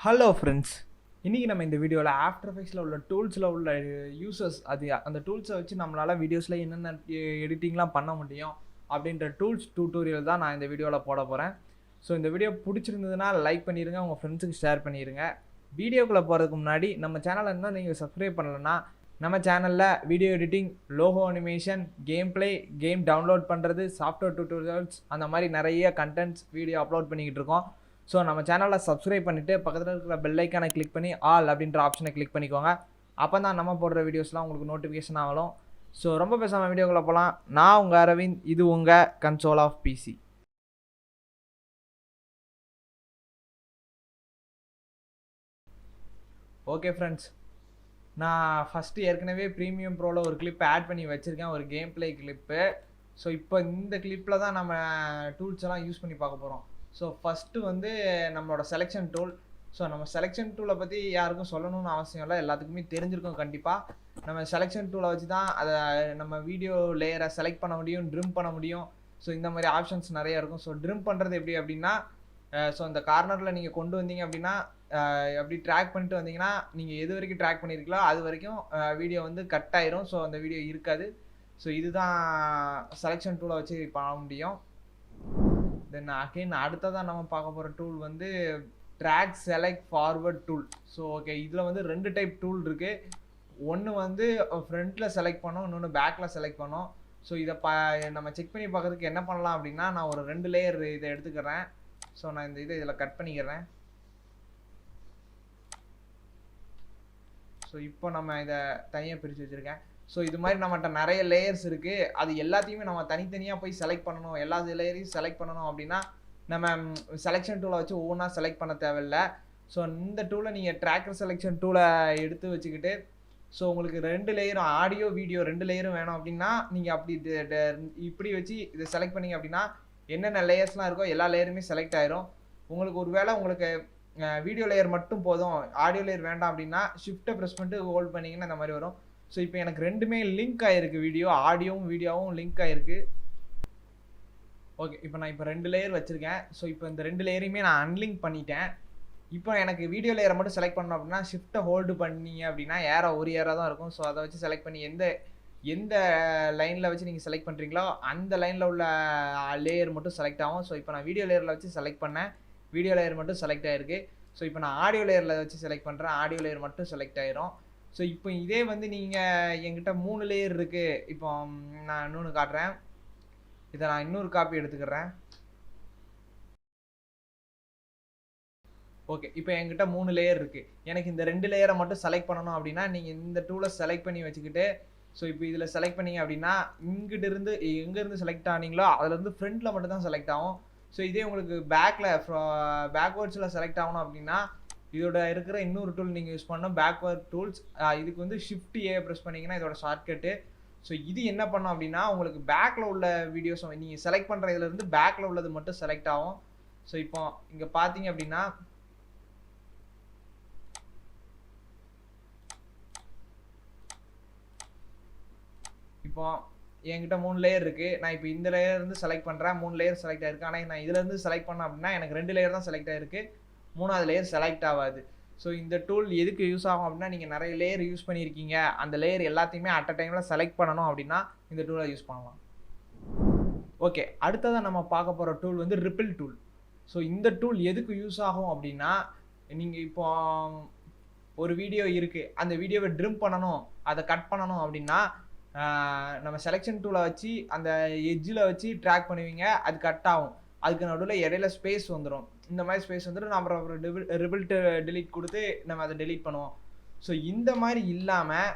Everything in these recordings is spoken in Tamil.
ஹலோ ஃப்ரெண்ட்ஸ், இன்றைக்கி நம்ம இந்த வீடியோவில் ஆஃப்டர் எஃபெக்ட்ஸில் உள்ள டூல்ஸில் உள்ள யூசர்ஸ் அந்த டூல்ஸை வச்சு நம்மளால் வீடியோஸில் என்னென்ன எடிட்டிங்லாம் பண்ண முடியும் அப்படின்ற டூல்ஸ் டியூட்டோரியல் தான் நான் இந்த வீடியோவில் போட போகிறேன். ஸோ இந்த வீடியோ பிடிச்சிருந்ததுன்னா லைக் பண்ணிடுங்க, உங்கள் ஃப்ரெண்ட்ஸுக்கு ஷேர் பண்ணிடுங்க. வீடியோக்குள்ளே போகிறதுக்கு முன்னாடி நம்ம சேனலை இருந்தால் நீங்கள் சப்ஸ்கிரைப் பண்ணலைன்னா நம்ம சேனலில் video editing, logo animation, game play, game download பண்ணுறது, சாஃப்ட்வேர் டியூட்டோரியல்ஸ், அந்த மாதிரி நிறைய கண்டென்ட்ஸ் வீடியோ அப்லோட் பண்ணிக்கிட்டு இருக்கோம். ஸோ நம்ம சேனலில் சப்ஸ்கிரைப் பண்ணிவிட்டு பக்கத்தில் இருக்கிற பெல் ஐக்கானை கிளிக் பண்ணி ஆல் அப்படின்ற ஆப்ஷனை கிளிக் பண்ணிக்கோங்க. அப்போ தான் நம்ம போடுற வீடியோஸ்லாம் உங்களுக்கு நோட்டிஃபிகேஷன் ஆகலாம். ஸோ ரொம்ப பேசாமல் வீடியோக்குள்ளே போகலாம். நான் உங்கள் அரவிந்த், இது உங்கள் console of PC. Okay friends, நான் ஃபஸ்ட்டு ஏற்கனவே ப்ரீமியம் ப்ரோவில் ஒரு கிளிப் ஆட் பண்ணி வச்சுருக்கேன், ஒரு கேம் பிளே கிளிப்பு. ஸோ இப்போ இந்த கிளிப்பில் தான் நம்ம டூல்ஸ் எல்லாம் யூஸ் பண்ணி பார்க்க போகிறோம். ஸோ ஃபஸ்ட்டு வந்து நம்மளோட செலெக்ஷன் டூல். ஸோ நம்ம செலெக்ஷன் டூலை பற்றி யாருக்கும் சொல்லணும்னு அவசியம் இல்லை, எல்லாத்துக்குமே தெரிஞ்சிருக்கும் கண்டிப்பாக. நம்ம செலெக்ஷன் டூலை வச்சு தான் அதை நம்ம வீடியோ லேயரை செலக்ட் பண்ண முடியும், ட்ரிம் பண்ண முடியும். ஸோ இந்த மாதிரி ஆப்ஷன்ஸ் நிறையா இருக்கும். ஸோ ட்ரிம் பண்ணுறது எப்படி அப்படின்னா, ஸோ இந்த கார்னரில் நீங்கள் கொண்டு வந்தீங்க அப்படின்னா அப்படி ட்ராக் பண்ணிட்டு வந்தீங்கன்னா நீங்கள் எது வரைக்கும் ட்ராக் பண்ணியிருக்கீங்களோ அது வரைக்கும் வீடியோ வந்து கட் ஆயிரும். ஸோ அந்த வீடியோ இருக்காது. ஸோ இதுதான் செலெக்ஷன் டூலை வச்சு பண்ண முடியும். தென் அகைன் அடுத்ததான் நம்ம பார்க்க போகிற டூல் வந்து track select forward tool. So okay, இதில் வந்து 2 டைப் டூல் இருக்குது. ஒன்று வந்து ஃப்ரண்ட்டில் செலக்ட் பண்ணோம், இன்னொன்று பேக்கில் செலக்ட் பண்ணோம். ஸோ இதை நம்ம செக் பண்ணி பார்க்கறதுக்கு என்ன பண்ணலாம் அப்படின்னா, நான் ஒரு 2 லேயர் இதை எடுத்துக்கிறேன். ஸோ நான் இந்த இதில் கட் பண்ணிக்கிறேன். ஸோ இப்போ நம்ம இதை தனியாக பிரித்து வச்சுருக்கேன். ஸோ இது மாதிரி நம்மகிட்ட நிறைய லேயர்ஸ் இருக்குது. அது எல்லாத்தையுமே நம்ம தனித்தனியாக போய் செலக்ட் பண்ணணும், எல்லா லேயரையும் செலக்ட் பண்ணணும் அப்படின்னா நம்ம செலெக்ஷன் டூலை வச்சு ஒவ்வொன்றா செலக்ட் பண்ண தேவையில்லை. ஸோ இந்த டூலை நீங்கள் ட்ராக்கர் செலெக்ஷன் டூலை எடுத்து வச்சுக்கிட்டு, ஸோ உங்களுக்கு 2 லேயரும் ஆடியோ வீடியோ 2 லேயரும் வேணும் அப்படின்னா நீங்கள் அப்படி இப்படி வச்சு இதை செலக்ட் பண்ணிங்க அப்படின்னா என்னென்ன லேயர்ஸ்லாம் இருக்கோ எல்லா லேயருமே செலக்ட் ஆயிரும். உங்களுக்கு ஒரு வேளை உங்களுக்கு வீடியோ லேயர் மட்டும் போதும், ஆடியோ லேயர் வேண்டாம் அப்படின்னா ஷிஃப்ட்டை ப்ரெஸ் பண்ணிட்டு ஹோல்ட் பண்ணிங்கன்னா இந்த மாதிரி வரும். ஸோ இப்போ எனக்கு ரெண்டுமே லிங்க் ஆகிருக்கு, வீடியோ ஆடியோவும் வீடியோவும் லிங்க் ஆகிருக்கு. ஓகே, இப்போ நான் இப்போ 2 லேயர் வச்சுருக்கேன். ஸோ இப்போ இந்த 2 லேயரையுமே நான் அன்லிங்க் பண்ணிட்டேன். இப்போ எனக்கு வீடியோ லேயரை மட்டும் செலக்ட் பண்ணணும் அப்படின்னா ஷிஃப்ட்டை ஹோல்டு பண்ணிங்க அப்படின்னா ஒரு ஏரா தான் இருக்கும். ஸோ அதை வச்சு செலக்ட் பண்ணி எந்த லைனில் வச்சு நீங்கள் செலக்ட் பண்ணுறீங்களோ அந்த லைனில் உள்ள லேயர் மட்டும் செலக்ட் ஆகும். ஸோ இப்போ நான் வீடியோ லேயரில் வச்சு செலக்ட் பண்ணேன், வீடியோ லேயர் மட்டும் செலக்ட் ஆகிருக்கு. ஸோ இப்போ நான் ஆடியோ லேயரில் வச்சு செலக்ட் பண்ணுறேன், ஆடியோ லேயர் மட்டும் செலக்ட் ஆயிரும். ஸோ இப்போ இதே வந்து நீங்கள் என்கிட்ட 3 லேயர் இருக்குது. இப்போ நான் இன்னொன்று காட்டுறேன். இதை நான் இன்னொரு காப்பி எடுத்துக்கிறேன். ஓகே, இப்போ என்கிட்ட 3 லேயர் இருக்குது. எனக்கு இந்த 2 லேயரை மட்டும் செலக்ட் பண்ணணும் அப்படின்னா நீங்கள் இந்த டூலை செலக்ட் பண்ணி வச்சுக்கிட்டு, ஸோ இப்போ இதில் செலக்ட் பண்ணிங்க அப்படின்னா இங்கிட்ட இருந்து எங்கேருந்து செலக்ட் ஆனீங்களோ அதுலேருந்து ஃப்ரண்ட்டில் மட்டும் தான் செலக்ட் ஆகும். ஸோ இதே உங்களுக்கு பேக்வேர்ட்ஸில் செலக்ட் ஆகணும் அப்படின்னா இதோட இருக்கிற இன்னொரு டூல் நீங்கள் யூஸ் பண்ணணும், பேக்வர்ட் டூல்ஸ். இதுக்கு வந்து ஷிஃப்ட் ஏ ப்ரெஸ் பண்ணிங்கன்னா இதோட ஷார்ட்கட்டு. ஸோ இது என்ன பண்ணோம் அப்படின்னா உங்களுக்கு பேக்கில் உள்ள வீடியோஸ் நீங்கள் செலக்ட் பண்ணுற இதுலேருந்து பேக்கில் உள்ளது மட்டும் செலக்ட் ஆகும். ஸோ இப்போ இங்கே பார்த்தீங்க அப்படின்னா இப்போ என்கிட்ட 3 லேயர் இருக்குது. நான் இப்போ இந்த லேயர் இருந்து செலக்ட் பண்ணுறேன், 3 லேயர் செலக்ட் ஆகிருக்கு. ஆனால் நான் இதுலேருந்து செலக்ட் பண்ணேன் அப்படின்னா எனக்கு 2 லேயர் தான் செலக்ட் ஆகிருக்கு, 3ஆவது லேயர் செலக்ட் ஆகாது. ஸோ இந்த டூல் எதுக்கு யூஸ் ஆகும் அப்படின்னா நீங்கள் நிறைய லேயர் யூஸ் பண்ணியிருக்கீங்க, அந்த லேயர் எல்லாத்தையுமே அட் அ டைமில் செலக்ட் பண்ணணும் அப்படின்னா இந்த டூலை யூஸ் பண்ணலாம். ஓகே, அடுத்ததான் நம்ம பார்க்க போகிற டூல் வந்து ரிப்பிள் டூல். ஸோ இந்த டூல் எதுக்கு யூஸ் ஆகும் அப்படின்னா, நீங்கள் இப்போ ஒரு வீடியோ இருக்குது, அந்த வீடியோவை ட்ரிம் பண்ணணும், அதை கட் பண்ணணும் அப்படின்னா நம்ம செலெக்ஷன் டூலை வச்சு அந்த எட்ஜில் வச்சு ட்ராக் பண்ணுவீங்க, அது கட் ஆகும். அதுக்கு நடுவில் இடையில ஸ்பேஸ் வந்துடும். இந்த மாதிரி ஸ்பேஸ் வந்துடும், நம்ம அப்புறம் ரிபில்ட்டு டிலீட் கொடுத்து நம்ம அதை டெலீட் பண்ணுவோம். ஸோ இந்த மாதிரி இல்லாமல்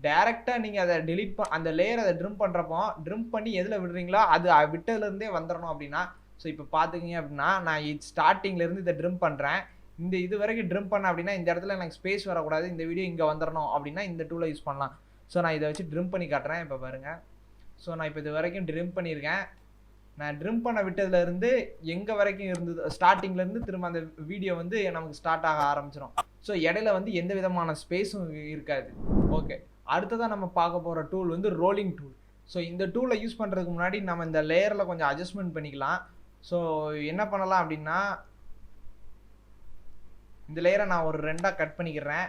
டேரெக்டாக நீங்கள் அதை டெலீட் அந்த லேயர் அதை ட்ரிம் பண்ணுறப்போ ட்ரிம் பண்ணி எதில் விடுறீங்களோ அது விட்டதுலேருந்தே வந்துடணும் அப்படின்னா, ஸோ இப்போ பார்த்துக்கிங்க அப்படின்னா நான் ஸ்டார்டிங்லேருந்து இதை ட்ரிம் பண்ணுறேன், இது வரைக்கும் ட்ரிம் பண்ணேன் அப்படின்னா இந்த இடத்துல எனக்கு ஸ்பேஸ் வரக்கூடாது, இந்த வீடியோ இங்கே வந்துடணும் அப்படின்னா இந்த டூலை யூஸ் பண்ணலாம். ஸோ நான் இதை வச்சு ட்ரிம் பண்ணி காட்டுறேன். இப்போ பாருங்கள், ஸோ நான் இப்போ இது வரைக்கும் ட்ரிம் பண்ணியிருக்கேன். நான் ட்ரிம் பண்ண விட்டதுலேருந்து எங்கே வரைக்கும் இருந்தது, ஸ்டார்டிங்லேருந்து திரும்ப அந்த வீடியோ வந்து நமக்கு ஸ்டார்ட் ஆக ஆரம்பிச்சிடும். ஸோ இடையில வந்து எந்த விதமான ஸ்பேஸும் இருக்காது. ஓகே, அடுத்ததான் நம்ம பார்க்க போகிற டூல் வந்து ரோலிங் டூல். ஸோ இந்த டூலை யூஸ் பண்ணுறதுக்கு முன்னாடி நம்ம இந்த லேயரில் கொஞ்சம் அட்ஜஸ்ட்மெண்ட் பண்ணிக்கலாம். ஸோ என்ன பண்ணலாம் அப்படின்னா, இந்த லேயரை நான் ஒரு 2ஆ கட் பண்ணிக்கிறேன்.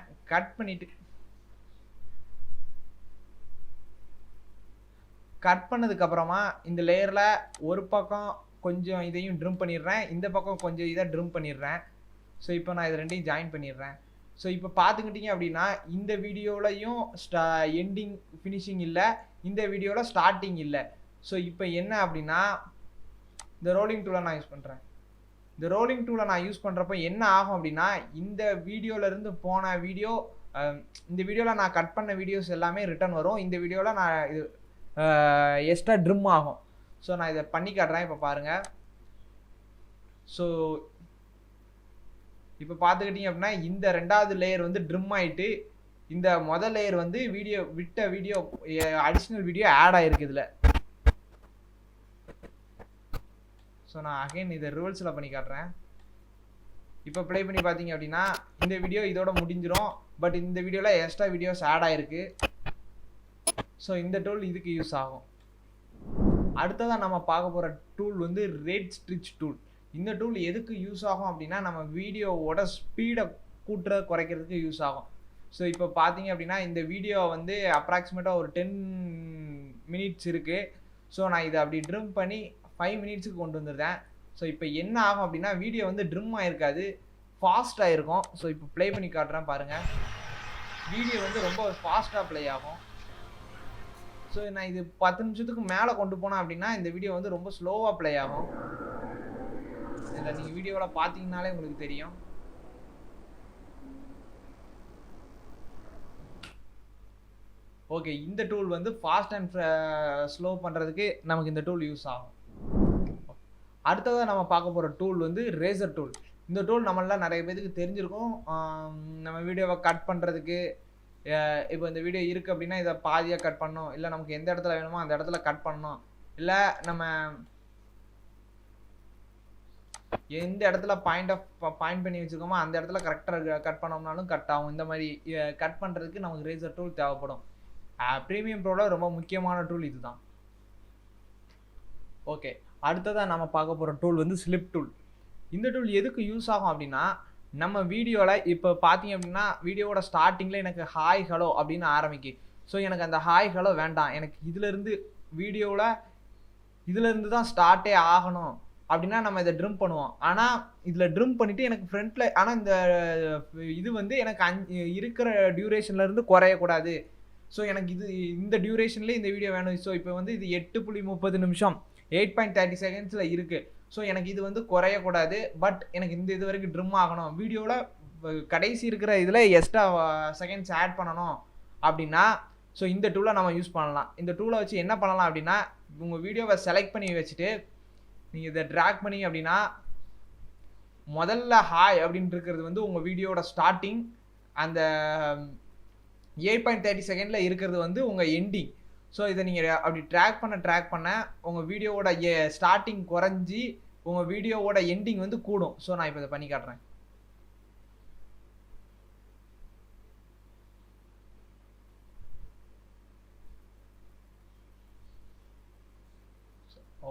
கட் பண்ணதுக்கு அப்புறமா இந்த லேயர்ல ஒரு பக்கம் கொஞ்சம் இதையும் ட்ரிம் பண்ணிடுறேன், இந்த பக்கம் கொஞ்சம் இதை ட்ரிம் பண்ணிடுறேன். ஸோ இப்போ நான் இது ரெண்டையும் ஜாயின் பண்ணிடுறேன். ஸோ இப்போ பார்த்துக்கிட்டிங்க அப்படின்னா இந்த வீடியோலையும் எண்டிங் ஃபினிஷிங் இல்லை, இந்த வீடியோவில் ஸ்டார்டிங் இல்லை. ஸோ இப்போ என்ன அப்படின்னா இந்த ரோலிங் டூலை நான் யூஸ் பண்ணுறேன். இந்த ரோலிங் டூலை நான் யூஸ் பண்ணுறப்போ என்ன ஆகும் அப்படின்னா இந்த வீடியோலேருந்து போன வீடியோ, இந்த வீடியோவில் நான் கட் பண்ண வீடியோஸ் எல்லாமே ரிட்டர்ன் வரும். இந்த வீடியோவில் நான் இது எக்ஸ்ட்ரா ட்ரிம் ஆகும். ஸோ நான் இதை பண்ணி காட்டுறேன். இப்போ பாருங்கள். ஸோ இப்போ பார்த்துக்கிட்டிங்க அப்படின்னா இந்த 2வது லேயர் வந்து ட்ரிம் ஆகிட்டு இந்த முதல் லேயர் வந்து வீடியோ அடிஷ்னல் வீடியோ ஆட் ஆகிருக்கு இதில். ஸோ நான் அகைன் இதை ரிவர்ஸில் பண்ணி காட்டுறேன். இப்போ ப்ளே பண்ணி பார்த்தீங்க அப்படின்னா இந்த வீடியோ இதோட முடிஞ்சிடும். பட் இந்த வீடியோவில் எக்ஸ்ட்ரா வீடியோஸ் ஆட் ஆகிருக்கு. ஸோ இந்த டூல் இதுக்கு யூஸ் ஆகும். அடுத்ததாக நம்ம பார்க்க போகிற டூல் வந்து ரேட் ஸ்ட்ரிச் டூல். இந்த டூல் எதுக்கு யூஸ் ஆகும் அப்படின்னா நம்ம வீடியோவோட ஸ்பீடை குறைக்கிறதுக்கு யூஸ் ஆகும். ஸோ இப்போ பார்த்தீங்க அப்படின்னா இந்த வீடியோ வந்து அப்ராக்சிமேட்டாக ஒரு 10 மினிட்ஸ் இருக்குது. ஸோ நான் இதை அப்படி ட்ரிம் பண்ணி 5 மினிட்ஸுக்கு கொண்டு வந்துருந்தேன். ஸோ இப்போ என்ன ஆகும் அப்படின்னா வீடியோ வந்து ட்ரிம் ஆகிருக்காது, ஃபாஸ்ட்டாக இருக்கும். ஸோ இப்போ ப்ளே பண்ணி காட்டுறேன் பாருங்கள். வீடியோ வந்து ரொம்ப ஃபாஸ்ட்டாக ப்ளே ஆகும். ஸோ நான் இது 10 நிமிஷத்துக்கு மேலே கொண்டு போனேன் அப்படின்னா இந்த வீடியோ வந்து ரொம்ப ஸ்லோவாக ப்ளே ஆகும். இதில் நீங்கள் வீடியோவில் பார்த்தீங்கன்னாலே உங்களுக்கு தெரியும். ஓகே, இந்த டூல் வந்து ஃபாஸ்ட் அண்ட் ஸ்லோ பண்ணுறதுக்கு நமக்கு இந்த டூல் யூஸ் ஆகும். அடுத்ததாக நம்ம பார்க்க போகிற டூல் வந்து ரேசர் டூல். இந்த டூல் நம்மளாம் நிறைய பேருக்கு தெரிஞ்சிருக்கும். நம்ம வீடியோவை கட் பண்ணுறதுக்கு, இப்போ இந்த வீடியோ இருக்குது அப்படின்னா இதை பாதியாக கட் பண்ணணும், இல்லை நமக்கு எந்த இடத்துல வேணுமோ அந்த இடத்துல கட் பண்ணணும், இல்லை நம்ம எந்த இடத்துல பாயிண்ட் பண்ணி வச்சுருக்கோமோ அந்த இடத்துல கரெக்டாக கட் பண்ணோம்னாலும் கட் ஆகும். இந்த மாதிரி கட் பண்ணுறதுக்கு நமக்கு ரேசர் டூல் தேவைப்படும். ப்ரீமியம் ப்ரோவில் ரொம்ப முக்கியமான டூல் இது தான். ஓகே, அடுத்ததாக நம்ம பார்க்க போகிற டூல் வந்து ஸ்லிப் டூல். இந்த டூல் எதுக்கு யூஸ் ஆகும் அப்படின்னா நம்ம வீடியோவில் இப்போ பார்த்தீங்க அப்படின்னா வீடியோவோட ஸ்டார்டிங்கில் எனக்கு ஹாய் ஹலோ அப்படின்னு ஆரம்பிக்கு. ஸோ எனக்கு அந்த ஹாய் ஹலோ வேண்டாம், எனக்கு இதுலேருந்து தான் ஸ்டார்ட்டே ஆகணும் அப்படின்னா நம்ம இதை ட்ரிம் பண்ணுவோம். ஆனால் இதில் ட்ரிம் பண்ணிவிட்டு எனக்கு ஃப்ரண்ட்டில், ஆனால் இந்த இது வந்து எனக்கு இருக்கிற டியூரேஷன்லேருந்து குறையக்கூடாது. ஸோ எனக்கு இந்த டியூரேஷன்லேயே இந்த வீடியோ வேணும். ஸோ இப்போ வந்து இது 8.30 நிமிஷம் 8.30 செகண்ட்ஸில் இருக்குது. ஸோ எனக்கு இது வந்து குறையக்கூடாது, பட் எனக்கு இந்த இது வரைக்கும் ட்ரிம் ஆகணும், வீடியோவில் கடைசி இருக்கிற இதில் எக்ஸ்ட்ரா செகண்ட்ஸ் ஆட் பண்ணணும் அப்படின்னா ஸோ இந்த டூலை நம்ம யூஸ் பண்ணலாம். இந்த டூலை வச்சு என்ன பண்ணலாம் அப்படின்னா உங்கள் வீடியோவை செலக்ட் பண்ணி வச்சுட்டு நீங்கள் இதை ட்ராக் பண்ணி அப்படின்னா முதல்ல ஹாய் அப்படின்ட்டு இருக்கிறது வந்து உங்கள் வீடியோட ஸ்டார்டிங், அந்த 8.30 செகண்டில் இருக்கிறது வந்து உங்கள் எண்டிங். ஸோ இதை நீங்கள் அப்படி ட்ராக் பண்ண உங்கள் வீடியோவோட ஸ்டார்டிங் குறைஞ்சி உங்கள் வீடியோவோட எண்டிங் வந்து கூடும். ஸோ நான் இப்போ இதை பண்ணி காட்டுறேன்.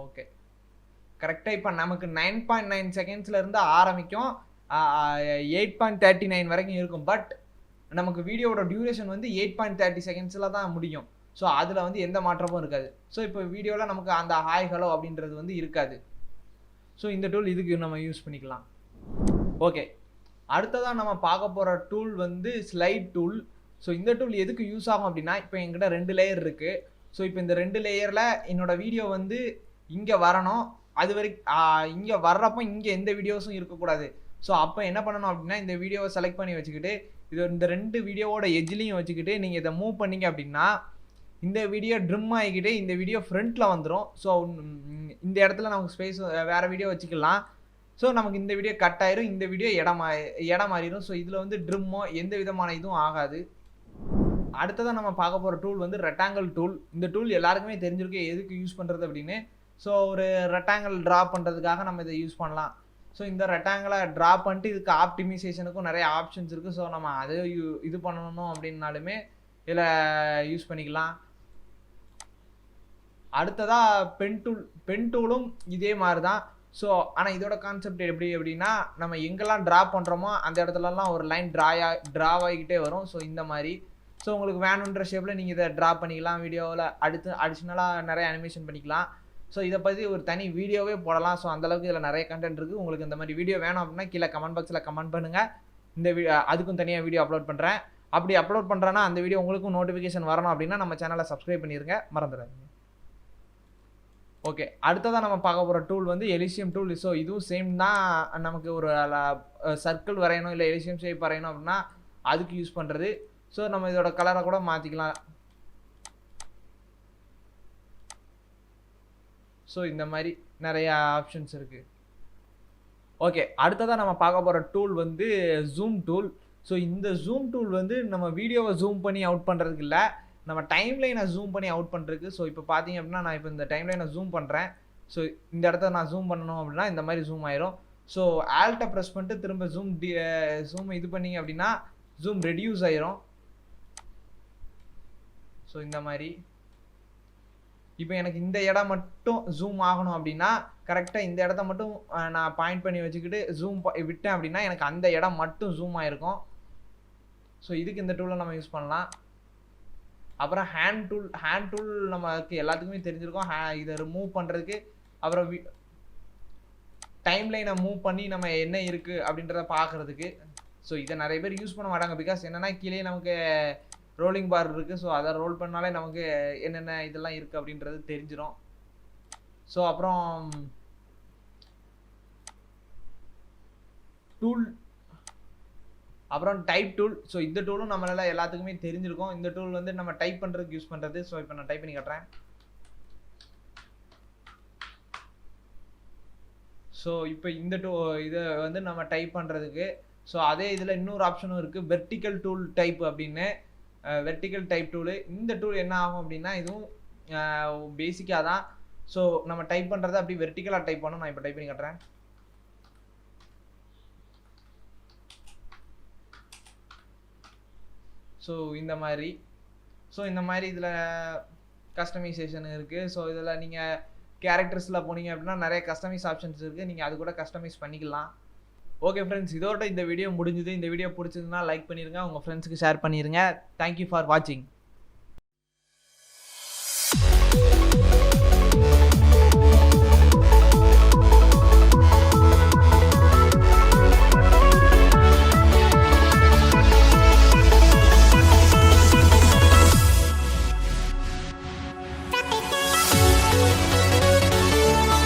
ஓகே, கரெக்டாக இப்போ நமக்கு 9.9 செகண்ட்ஸ்லேருந்து ஆரம்பிக்கும், 8.39 வரைக்கும் இருக்கும். பட் நமக்கு வீடியோவோட டியூரேஷன் வந்து 8.30 செகண்ட்ஸில் தான் முடியும். ஸோ அதில் வந்து எந்த மாற்றமும் இருக்காது. ஸோ இப்போ வீடியோவில் நமக்கு அந்த ஹாய் ஹலோ அப்படின்றது வந்து இருக்காது. ஸோ இந்த டூல் இதுக்கு நம்ம யூஸ் பண்ணிக்கலாம். ஓகே, அடுத்ததாக நம்ம பார்க்க போகிற டூல் வந்து ஸ்லைட் டூல். ஸோ இந்த டூல் எதுக்கு யூஸ் ஆகும் அப்படின்னா இப்போ என்கிட்ட 2 லேயர் இருக்குது. ஸோ இப்போ இந்த 2 லேயரில் என்னோடய வீடியோ வந்து இங்கே வரணும், அது வரைக்கும் இங்கே வர்றப்போ இங்கே எந்த வீடியோஸும் இருக்கக்கூடாது. ஸோ அப்போ என்ன பண்ணணும் அப்படின்னா இந்த வீடியோவை செலக்ட் பண்ணி வச்சுக்கிட்டு இந்த 2 வீடியோவோட எஜ்லையும் வச்சுக்கிட்டு நீங்கள் இதை மூவ் பண்ணிங்க அப்படின்னா இந்த வீடியோ ட்ரிம் ஆகிக்கிட்டு இந்த வீடியோ ஃப்ரண்ட்டில் வந்துடும். ஸோ இந்த இடத்துல நமக்கு ஸ்பேஸ் வேறு வீடியோ வச்சுக்கலாம். ஸோ நமக்கு இந்த வீடியோ கட் ஆயிரும், இந்த வீடியோ இடம் மாறிடும். ஸோ இதில் வந்து ட்ரிம்மோ எந்த விதமான இதுவும் ஆகாது. அடுத்ததான் நம்ம பார்க்க போகிற டூல் வந்து ரெக்டாங்கிள் டூல். இந்த டூல் எல்லாருக்குமே தெரிஞ்சிருக்கு எதுக்கு யூஸ் பண்ணுறது அப்படின்னு. ஸோ ஒரு ரெக்டாங்கிள் ட்ரா பண்ணுறதுக்காக நம்ம இதை யூஸ் பண்ணலாம். ஸோ இந்த ரெக்டாங்கிளை ட்ரா பண்ணிட்டு இதுக்கு ஆப்டிமைசேஷனுக்கும் நிறைய ஆப்ஷன்ஸ் இருக்குது. ஸோ நம்ம அதை இது பண்ணணும் அப்படின்னாலுமே இதில் யூஸ் பண்ணிக்கலாம். அடுத்ததாக பென் டூலும் இதே மாதிரி தான். ஸோ ஆனால் இதோட கான்செப்ட் எப்படி அப்படின்னா, நம்ம எங்கெல்லாம் ட்ரா பண்ணுறோமோ அந்த இடத்துலலாம் ஒரு லைன் ட்ரா ஆகிக்கிட்டே வரும். ஸோ இந்த மாதிரி ஸோ உங்களுக்கு வேணுன்ற ஷேப்பில் நீங்கள் இதை ட்ரா பண்ணிக்கலாம். வீடியோவில் அடுத்து அடிஷ்னலாக நிறைய அனிமேஷன் பண்ணிக்கலாம். ஸோ இதை பற்றி ஒரு தனி வீடியோவே போடலாம். ஸோ அந்தளவுக்கு இதில் நிறைய கண்டென்ட் இருக்குது. உங்களுக்கு இந்த மாதிரி வீடியோ வேணும் அப்படின்னா கீழே கமெண்ட் பாக்ஸில் கமெண்ட் பண்ணுங்கள். இந்த அதுக்கும் தனியாக வீடியோ அப்லோட் பண்ணுறேன். அப்படி அப்லோட் பண்ணுறேன்னா அந்த வீடியோ உங்களுக்கும் நோட்டிஃபிகேஷன் வரணும் அப்படின்னா நம்ம சேனலை சப்ஸ்கிரைப் பண்ணிடுங்க, மறந்துடாதீங்க. ஓகே, அடுத்ததாக நம்ம பார்க்க போகிற டூல் வந்து எலிசியம் டூல். ஸோ இதுவும் சேம் தான். நமக்கு ஒரு சர்க்கிள் வரையணும் இல்லை எலிசியம் ஷேப் வரையணும் அப்படின்னா அதுக்கு யூஸ் பண்ணுறது. ஸோ நம்ம இதோட கலரை கூட மாற்றிக்கலாம். ஸோ இந்த மாதிரி நிறைய ஆப்ஷன்ஸ் இருக்குது. ஓகே, அடுத்ததாக நம்ம பார்க்க போகிற டூல் வந்து ஜூம் டூல். ஸோ இந்த ஜூம் டூல் வந்து நம்ம வீடியோவை ஜூம் பண்ணி அவுட் பண்ணுறதுக்கு இல்லை, நம்ம டைம்லைனை ஜூம் பண்ணி அவுட் பண்ணுறதுக்கு. ஸோ இப்போ பார்த்தீங்க அப்படின்னா நான் இப்போ இந்த டைம்லைனை ஜூம் பண்ணுறேன். ஸோ இந்த இடத்த நான் ஜூம் பண்ணணும் அப்படின்னா இந்த மாதிரி ஜூம் ஆயிரும். ஸோ ஆல்ட்டை ப்ரெஸ் பண்ணிட்டு திரும்ப ஜூம் இது பண்ணிங்க அப்படின்னா ஜூம் ரெடியூஸ் ஆயிரும். ஸோ இந்த மாதிரி இப்போ எனக்கு இந்த இடம் மட்டும் ஜூம் ஆகணும் அப்படின்னா கரெக்டாக இந்த இடத்த மட்டும் நான் பாயிண்ட் பண்ணி வச்சுக்கிட்டு ஜூம் விட்டேன் அப்படின்னா எனக்கு அந்த இடம் மட்டும் ஜூம் ஆகிருக்கும். ஸோ இதுக்கு இந்த டூலை நம்ம யூஸ் பண்ணலாம். அப்புறம் ஹேண்ட் டூல் நமக்கு எல்லாத்துக்குமே தெரிஞ்சிருக்கும். இதை ரிமூவ் பண்ணுறதுக்கு, அப்புறம் டைம்லைனை மூவ் பண்ணி நம்ம என்ன இருக்குது அப்படின்றத பார்க்குறதுக்கு. ஸோ இதை நிறைய பேர் யூஸ் பண்ண மாட்டாங்க. பிகாஸ் என்னென்னா கீழே நமக்கு ரோலிங் பார் இருக்குது. ஸோ அதை ரோல் பண்ணாலே நமக்கு என்னென்ன இதெல்லாம் இருக்குது அப்படின்றது தெரிஞ்சிடும். ஸோ அப்புறம் டைப் டூல். ஸோ இந்த டூலும் நம்மளால எல்லாத்துக்குமே தெரிஞ்சிருக்கும். இந்த டூல் வந்து நம்ம டைப் பண்ணுறதுக்கு யூஸ் பண்ணுறது. ஸோ இப்போ நான் டைப் பண்ணி காட்டுறேன். ஸோ இப்போ இந்த இதை வந்து நம்ம டைப் பண்ணுறதுக்கு. ஸோ அதே இதில் இன்னொரு ஆப்ஷனும் இருக்குது, வெர்டிக்கல் டூல் டைப் அப்படின்னு. Vertical type tool. இந்த டூல் என்ன ஆகும் அப்படின்னா இதுவும் பேசிக்காக தான். ஸோ நம்ம டைப் பண்ணுறதை அப்படி வெர்டிக்கலாக டைப் பண்ணணும். நான் இப்போ டைப் பண்ணி காட்டுறேன். ஸோ இந்த மாதிரி இதில் கஸ்டமைசேஷன் இருக்குது. ஸோ இதில் நீங்கள் கேரக்டர்ஸில் போனீங்க அப்படின்னா நிறைய கஸ்டமைஸ் ஆப்ஷன்ஸ் இருக்குது. நீங்கள் அது கூட கஸ்டமைஸ் பண்ணிக்கலாம். ஓகே ஃப்ரெண்ட்ஸ், இதோட இந்த வீடியோ முடிஞ்சுது. இந்த வீடியோ பிடிச்சதுன்னா லைக் பண்ணிடுங்க, உங்கள் ஃப்ரெண்ட்ஸுக்கு ஷேர் பண்ணிடுங்க. தேங்க்யூ ஃபார் வாட்சிங்.